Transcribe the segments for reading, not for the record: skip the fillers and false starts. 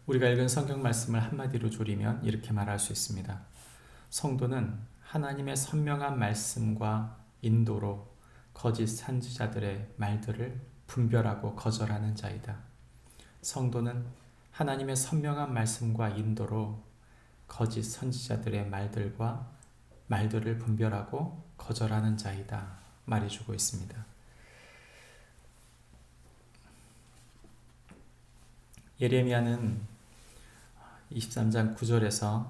우리가 읽은 성경 말씀을 한마디로 조리면 이렇게 말할 수 있습니다. 성도는 하나님의 선명한 말씀과 인도로 거짓 선지자들의 말들을 분별하고 거절하는 자이다. 성도는 하나님의 선명한 말씀과 인도로 거짓 선지자들의 말들을 분별하고 거절하는 자이다 말해주고 있습니다. 예레미야는 23장 9절에서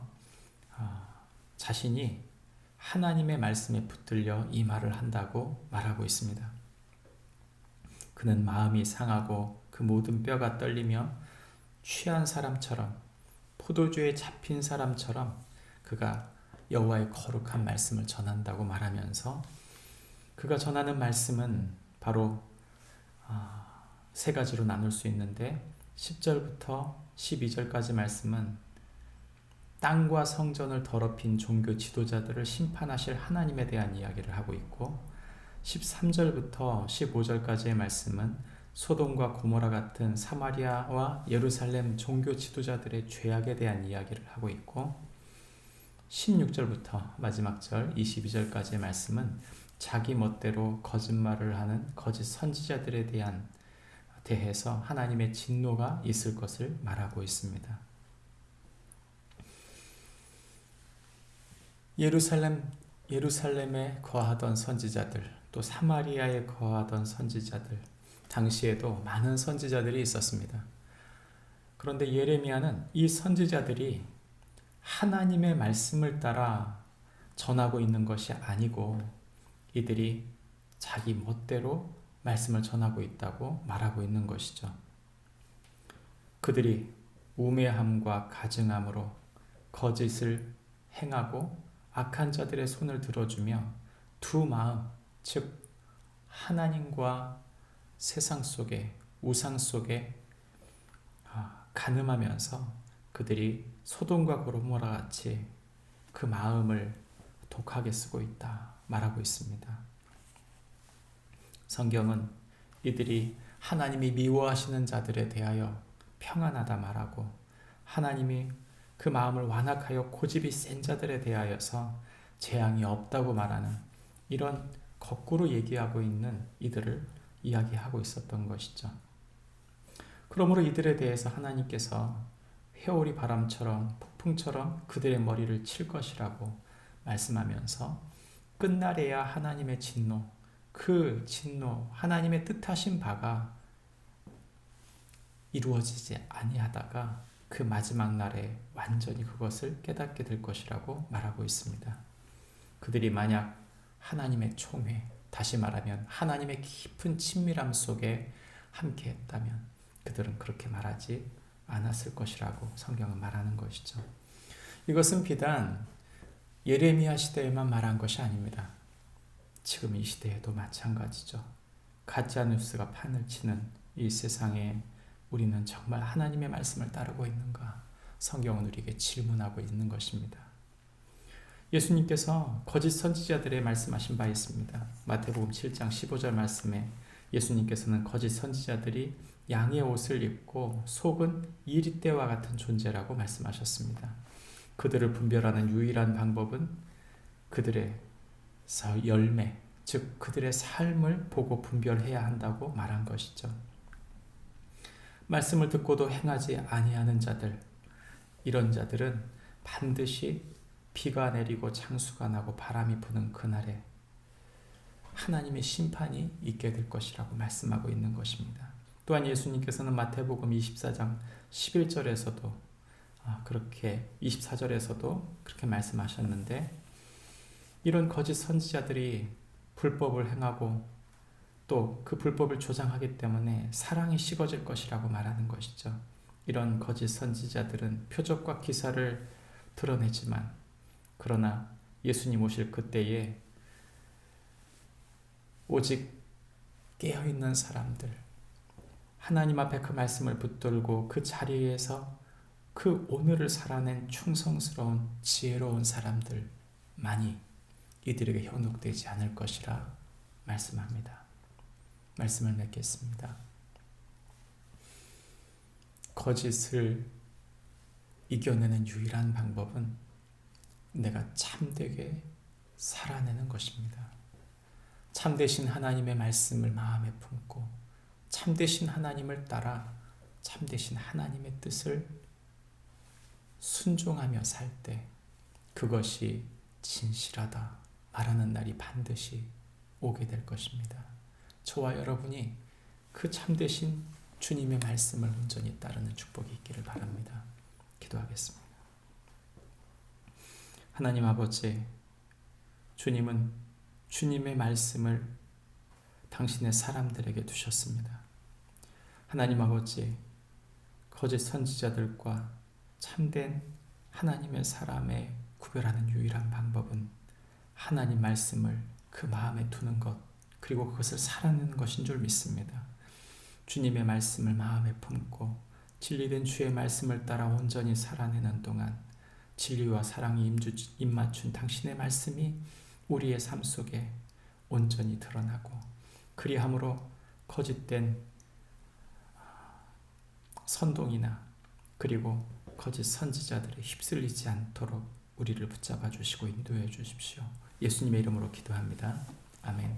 자신이 하나님의 말씀에 붙들려 이 말을 한다고 말하고 있습니다. 그는 마음이 상하고 그 모든 뼈가 떨리며 취한 사람처럼 포도주에 잡힌 사람처럼 그가 여호와의 거룩한 말씀을 전한다고 말하면서 그가 전하는 말씀은 바로 세 가지로 나눌 수 있는데 10절부터 12절까지 말씀은 땅과 성전을 더럽힌 종교 지도자들을 심판하실 하나님에 대한 이야기를 하고 있고 13절부터 15절까지의 말씀은 소돔과 고모라 같은 사마리아와 예루살렘 종교 지도자들의 죄악에 대한 이야기를 하고 있고 16절부터 마지막 절 22절까지의 말씀은 자기 멋대로 거짓말을 하는 거짓 선지자들에 대해서 하나님의 진노가 있을 것을 말하고 있습니다. 예루살렘에 거하던 선지자들, 또 사마리아에 거하던 선지자들, 당시에도 많은 선지자들이 있었습니다. 그런데 예레미야는 이 선지자들이 하나님의 말씀을 따라 전하고 있는 것이 아니고 이들이 자기 멋대로 말씀을 전하고 있다고 말하고 있는 것이죠. 그들이 우매함과 가증함으로 거짓을 행하고 악한 자들의 손을 들어주며 두 마음, 즉 하나님과 세상 속에 우상 속에 간음하면서 그들이 소돔과 고모라 같이 그 마음을 독하게 쓰고 있다 말하고 있습니다. 성경은 이들이 하나님이 미워하시는 자들에 대하여 평안하다 말하고 하나님이 그 마음을 완악하여 고집이 센 자들에 대하여서 재앙이 없다고 말하는 이런 거꾸로 얘기하고 있는 이들을 이야기하고 있었던 것이죠. 그러므로 이들에 대해서 하나님께서 회오리 바람처럼 폭풍처럼 그들의 머리를 칠 것이라고 말씀하면서 끝날에야 하나님의 진노, 그 진노, 하나님의 뜻하신 바가 이루어지지 아니하다가 그 마지막 날에 완전히 그것을 깨닫게 될 것이라고 말하고 있습니다. 그들이 만약 하나님의 총회, 다시 말하면 하나님의 깊은 친밀함 속에 함께 했다면 그들은 그렇게 말하지 않았을 것이라고 성경은 말하는 것이죠. 이것은 비단 예레미야 시대에만 말한 것이 아닙니다. 지금 이 시대에도 마찬가지죠. 가짜뉴스가 판을 치는 이 세상에 우리는 정말 하나님의 말씀을 따르고 있는가? 성경은 우리에게 질문하고 있는 것입니다. 예수님께서 거짓 선지자들의 말씀하신 바 있습니다. 마태복음 7장 15절 말씀에 예수님께서는 거짓 선지자들이 양의 옷을 입고 속은 이리떼와 같은 존재라고 말씀하셨습니다. 그들을 분별하는 유일한 방법은 그들의 열매, 즉 그들의 삶을 보고 분별해야 한다고 말한 것이죠. 말씀을 듣고도 행하지 아니하는 자들, 이런 자들은 반드시 비가 내리고 창수가 나고 바람이 부는 그날에 하나님의 심판이 있게 될 것이라고 말씀하고 있는 것입니다. 또한 예수님께서는 마태복음 24장 11절에서도 그렇게 24절에서도 그렇게 말씀하셨는데 이런 거짓 선지자들이 불법을 행하고 또 그 불법을 조장하기 때문에 사랑이 식어질 것이라고 말하는 것이죠. 이런 거짓 선지자들은 표적과 기사를 드러내지만 그러나 예수님 오실 그때에 오직 깨어있는 사람들, 하나님 앞에 그 말씀을 붙들고 그 자리에서 그 오늘을 살아낸 충성스러운 지혜로운 사람들만이 이들에게 현혹되지 않을 것이라 말씀합니다. 말씀을 맺겠습니다. 거짓을 이겨내는 유일한 방법은 내가 참되게 살아내는 것입니다. 참되신 하나님의 말씀을 마음에 품고 참되신 하나님을 따라 참되신 하나님의 뜻을 순종하며 살 때 그것이 진실하다 말하는 날이 반드시 오게 될 것입니다. 저와 여러분이 그 참되신 주님의 말씀을 온전히 따르는 축복이 있기를 바랍니다. 기도하겠습니다. 하나님 아버지, 주님은 주님의 말씀을 당신의 사람들에게 두셨습니다. 하나님 아버지, 거짓 선지자들과 참된 하나님의 사람의 구별하는 유일한 방법은 하나님 말씀을 그 마음에 두는 것, 그리고 그것을 살아내는 것인 줄 믿습니다. 주님의 말씀을 마음에 품고 진리된 주의 말씀을 따라 온전히 살아내는 동안 진리와 사랑이 입맞춘 당신의 말씀이 우리의 삶 속에 온전히 드러나고, 그리함으로 거짓된 선동이나 그리고 거짓 선지자들에 휩쓸리지 않도록 우리를 붙잡아 주시고 인도해 주십시오. 예수님의 이름으로 기도합니다. 아멘.